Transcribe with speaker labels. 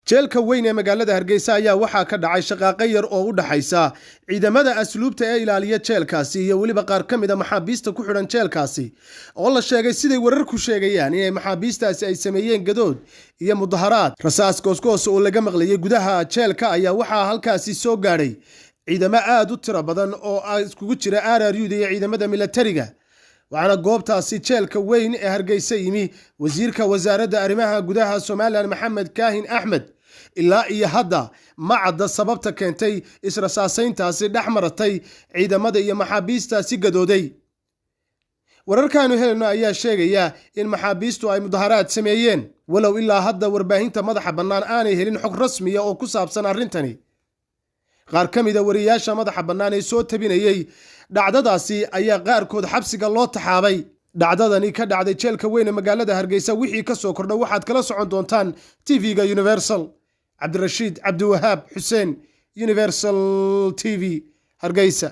Speaker 1: jeelka weyn ee magaalada Hargeysa ayaa waxaa ka dhacay shaqaaqo yar oo u dhaxaysa ciidamada asluubta ee ilaaliya jeelkaasi iyo waliba qaar ka mid ah maxaabiista ku xidhan jeelkaasi oo la sheegay siday wararku sheegayaan in maxaabiistaasi ay sameeyeen gadood iyo mudaharaad rasaas goosgoos oo laga maqlayay gudaha jeelka ayaa waxaa halkaasi soo gaadhay ciidamo aad u tiro badan oo iskugu jira RRU iyo ciidamada militariga waxaana goobtaasi jeelka weyn ee Hargeysa yimi wasiirka wasaaradda arrimaha gudaha Soomaaliland Maxamed Kaahin Axmed ilaa iyo hadda ma cadda sababta keentay israsaasayntaasi dhaxmaratay ciidamada iyo maxaabiistaasi gadooday wararkaanu helno ayaa sheegaya in maxaabiistu ay mudaharaad sameeyeen walow ilaa hadda warbaahinta madaxa bannaan aanay helin xog rasmi ah oo ku saabsan arrintani qaar ka mid ah wariyaasha madaxa bannaan ee soo tabinayay dhacdadaasi ayaa qaarkood xabsiga loo taxaabay dhacdadani ka dhacday jeelka weyn ee magaalada Hargeysa wixii ka soo kordhay waxaad kala socon doontaan TV-ga Universal Cabdirashiid Cabdiwahaab Xuseen Universal TV Hargeysa.